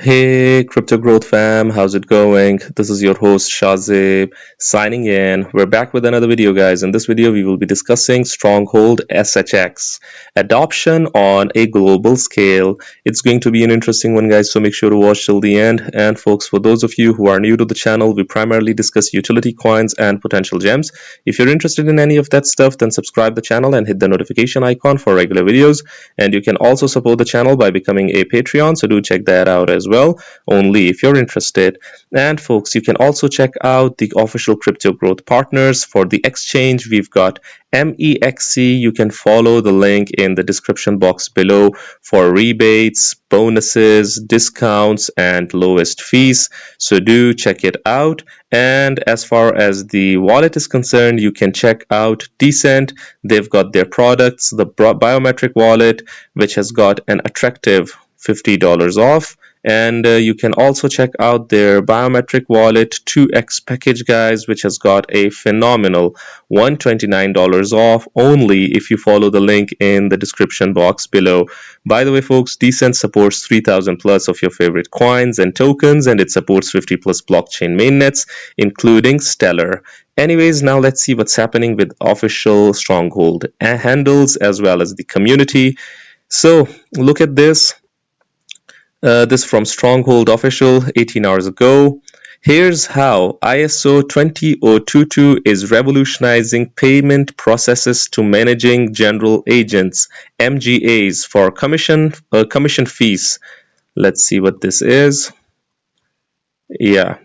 Hey, Crypto Growth fam, how's it going? This is your host Shazib signing in. We're back with another video, guys. In this video, we will be discussing Stronghold SHX adoption on a global scale. It's going to be an interesting one, guys, so make sure to watch till the end. And folks, for those of you who are new to the channel, we primarily discuss utility coins and potential gems. If you're interested in any of that stuff, then subscribe the channel and hit the notification icon for regular videos. And you can also support the channel by becoming a Patreon, so do check that out as well, only if you're interested. And folks, you can also check out the official Crypto Growth partners for the exchange. We've got MEXC. You can follow the link in the description box below for rebates, bonuses, discounts, and lowest fees, so do check it out. And as far as the wallet is concerned, you can check out Decent. They've got their products, the biometric wallet, which has got an attractive $50 off. And you can also check out their biometric wallet 2x package, guys, which has got a phenomenal $129 off, only if you follow the link in the description box below. By the way, folks, Decent supports 3000 plus of your favorite coins and tokens, and it supports 50 plus blockchain mainnets, including Stellar. Anyways, now let's see what's happening with official Stronghold handles as well as the community. So look at this. This from Stronghold Official 18 hours ago. Here's how ISO 20022 is revolutionizing payment processes to managing general agents, MGAs, for commission fees. Let's see what this is. Yeah.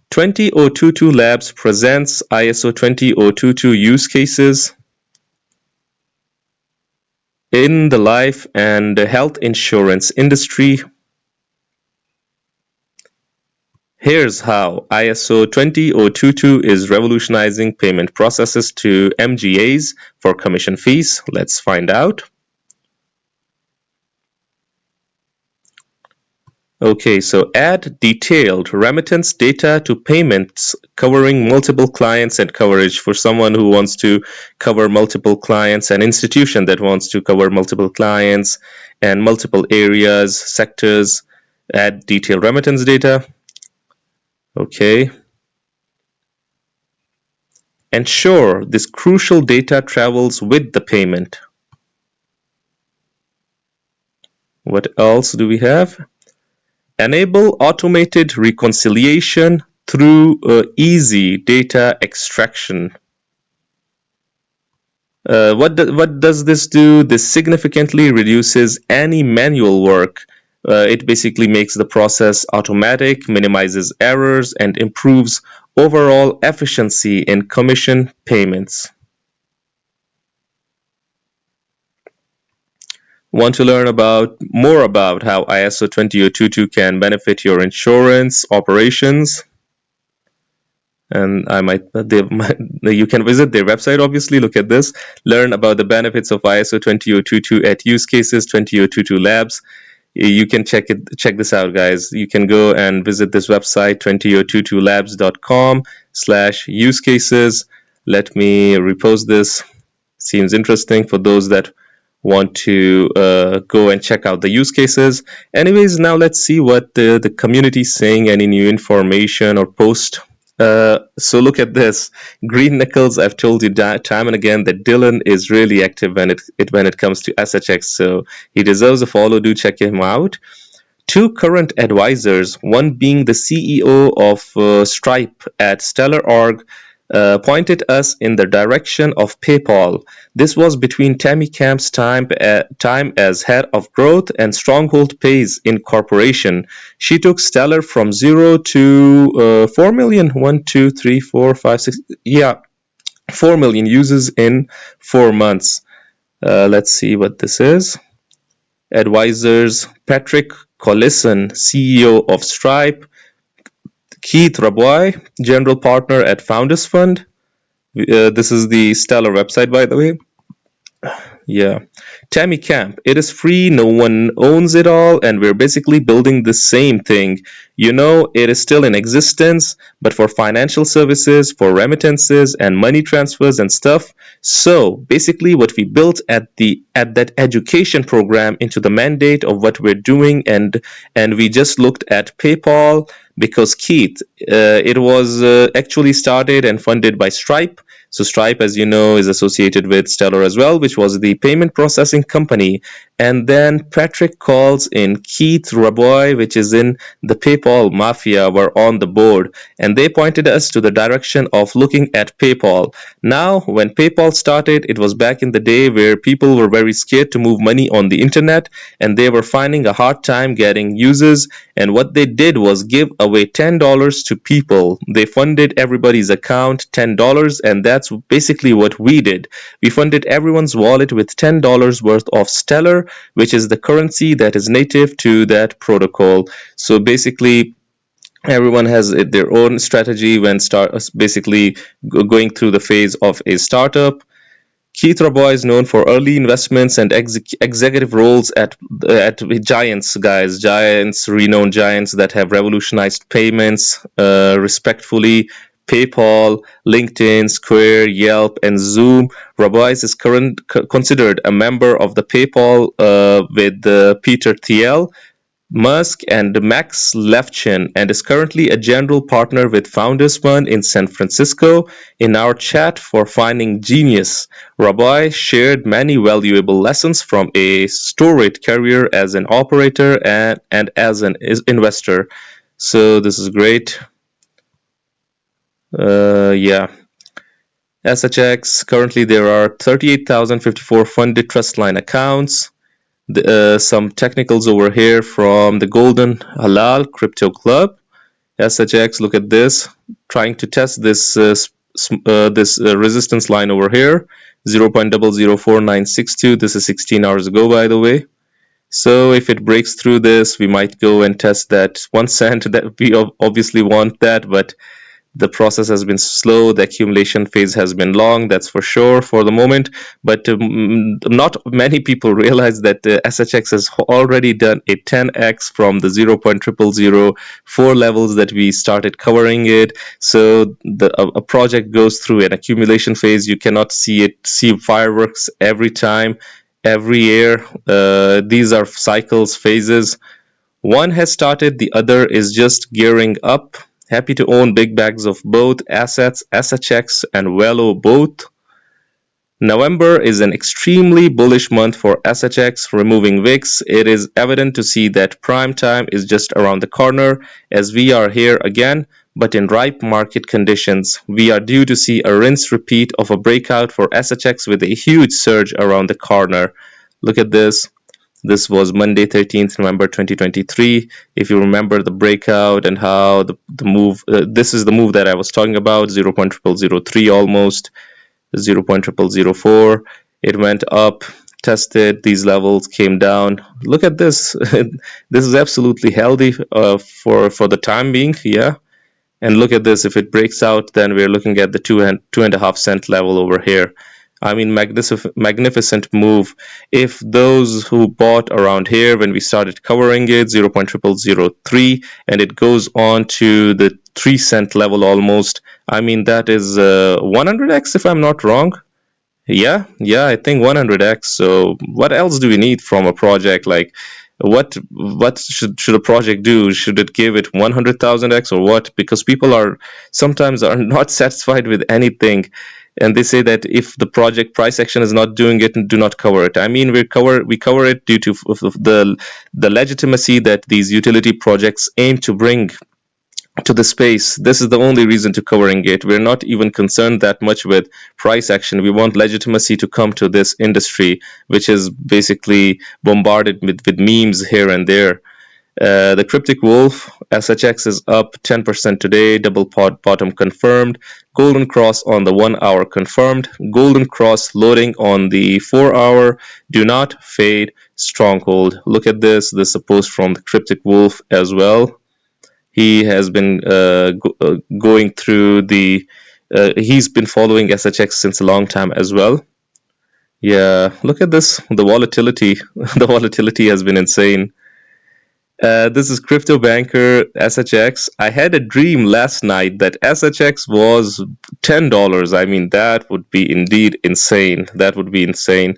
20022 Labs presents ISO 20022 use cases in the life and health insurance industry. Here's how ISO 20022 is revolutionizing payment processes to MGAs for commission fees. Let's find out. Okay, so add detailed remittance data to payments covering multiple clients and coverage for someone who wants to cover multiple clients, an institution that wants to cover multiple clients and multiple areas, sectors. Add detailed remittance data. Okay. Ensure this crucial data travels with the payment. What else do we have? Enable automated reconciliation through easy data extraction. What does this do? This significantly reduces any manual work. It basically makes the process automatic, minimizes errors, and improves overall efficiency in commission payments. Want to learn more about how ISO 20022 can benefit your insurance operations? And you can visit their website, obviously. Look at this. Learn about the benefits of ISO 20022 at use cases 20022 Labs. You can check this out, guys. You can go and visit this website, 20022labs.com/use cases. Let me repost this. Seems interesting for those that want to go and check out the use cases. Anyways, now let's see what the community is saying, any new information or post. So look at this. Green Nickels, I've told you time and again that Dylan is really active when it comes to SHX, so he deserves a follow. Do check him out. Two current advisors, one being the CEO of Stripe at Stellar.org, pointed us in the direction of PayPal. This was between Tammy Camp's time as head of growth and Stronghold Pays Incorporation. She took Stellar from 0 to 4 million. 1, 2, 3, 4, 5, 6. Yeah, 4 million users in 4 months. Let's see what this is. Advisors: Patrick Collison, CEO of Stripe; Keith Rabois, general partner at Founders Fund. This is the Stellar website, by the way. Yeah. Tammy Camp. It is free, no one owns it all, and we're basically building the same thing. You know, it is still in existence, but for financial services, for remittances and money transfers and stuff. So basically what we built at that education program into the mandate of what we're doing, and we just looked at PayPal because Keith, it was actually started and funded by Stripe. So Stripe, as you know, is associated with Stellar as well, which was the payment processing company. And then Patrick calls in Keith Raboy, which is in the PayPal mafia, were on the board, and they pointed us to the direction of looking at PayPal. Now, when PayPal started, it was back in the day where people were very scared to move money on the internet, and they were finding a hard time getting users. And what they did was give away $10 to people. They funded everybody's account $10, and that's basically what we did. We funded everyone's wallet with $10 worth of Stellar, which is the currency that is native to that protocol. So basically, everyone has their own strategy when basically going through the phase of a startup. Keith Raboy is known for early investments and executive roles at giants, guys, giants, renowned giants that have revolutionized payments respectfully. PayPal, LinkedIn, Square, Yelp, and Zoom. Raboy is considered a member of the PayPal with Peter Thiel, Musk, and Max Levchin, and is currently a general partner with Founders Fund in San Francisco. In our chat for Finding Genius, Raboy shared many valuable lessons from a storied career as an operator and as an investor. So this is great. Yeah. SHX, currently there are 38,054 funded trust line accounts. Some technicals over here from the Golden Halal Crypto Club. SHX, look at this, trying to test this resistance line over here, 0.004962. This is 16 hours ago, by the way. So if it breaks through this, we might go and test that 1 cent. That we obviously want that, but the process has been slow, the accumulation phase has been long, that's for sure for the moment. But not many people realize that SHX has already done a 10x from the 0.0004 levels that we started covering it. So a project goes through an accumulation phase. You cannot see fireworks every time, every year. These are cycles, phases. One has started, the other is just gearing up. Happy to own big bags of both assets, SHX and VELO both. November is an extremely bullish month for SHX, removing VIX. It is evident to see that prime time is just around the corner as we are here again, but in ripe market conditions. We are due to see a rinse repeat of a breakout for SHX with a huge surge around the corner. Look at this. This was Monday, 13th November 2023. If you remember the breakout and how the move, this is the move that I was talking about, 0.0003 almost, 0.0004. It went up, tested these levels, came down. Look at this. This is absolutely healthy for the time being, yeah. And look at this. If it breaks out, then we're looking at the 2.5 cent level over here. I mean, magnificent move. If those who bought around here when we started covering it, 0.0003, and it goes on to the 3 cent level almost, I mean, that is 100x if I'm not wrong. Yeah, I think 100x. So what else do we need from a project? Like, what should a project do? Should it give it 100,000x or what? Because people are sometimes not satisfied with anything, and they say that if the project price action is not doing it, do not cover it. I mean, we cover it due to the legitimacy that these utility projects aim to bring to the space. This is the only reason to covering it. We're not even concerned that much with price action. We want legitimacy to come to this industry, which is basically bombarded with memes here and there. The Cryptic Wolf, SHX is up 10% today, double bottom confirmed, golden cross on the 1 hour confirmed, golden cross loading on the 4 hour, do not fade, stronghold. Look at this is a post from the Cryptic Wolf as well. He has been going through he's been following SHX since a long time as well. Yeah, look at this. The volatility. The volatility has been insane. This is crypto banker SHX. I had a dream last night that SHX was $10. I mean, that would be indeed insane. That would be insane.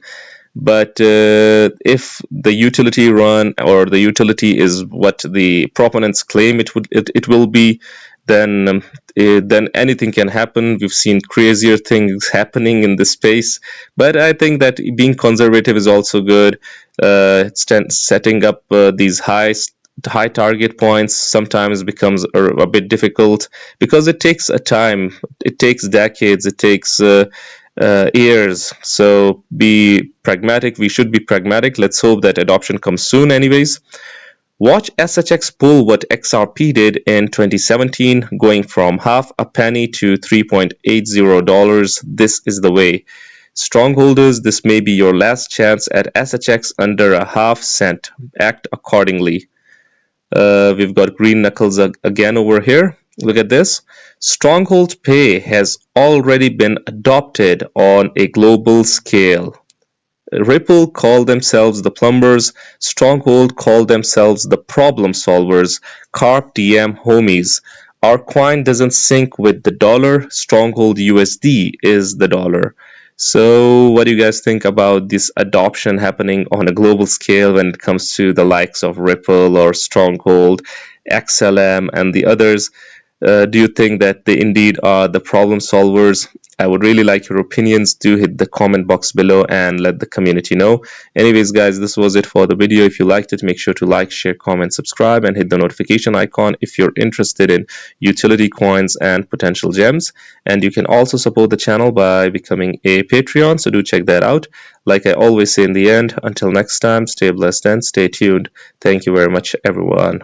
But if the utility run or the utility is what the proponents claim it will be, then anything can happen. We've seen crazier things happening in this space, but I think that being conservative is also good. Setting up these high target points sometimes becomes a bit difficult because it takes a time, it takes decades, it takes years. So be pragmatic. We should be pragmatic. Let's hope that adoption comes soon anyways. Watch SHX pull what XRP did in 2017, going from half a penny to $3.80. This is the way. Strongholders, this may be your last chance at SHX under a half cent. Act accordingly. We've got green knuckles again over here. Look at this. Stronghold Pay has already been adopted on a global scale. Ripple called themselves the plumbers, Stronghold called themselves the problem solvers, Carp DM homies. Our coin doesn't sync with the dollar, Stronghold USD is the dollar. So what do you guys think about this adoption happening on a global scale when it comes to the likes of Ripple or Stronghold, XLM, and the others? Do you think that they indeed are the problem solvers? I would really like your opinions. Do hit the comment box below and let the community know. Anyways, guys, this was it for the video. If you liked it, make sure to like, share, comment, subscribe, and hit the notification icon if you're interested in utility coins and potential gems. And you can also support the channel by becoming a Patreon, so do check that out. Like I always say in the end, until next time, stay blessed and stay tuned. Thank you very much, everyone.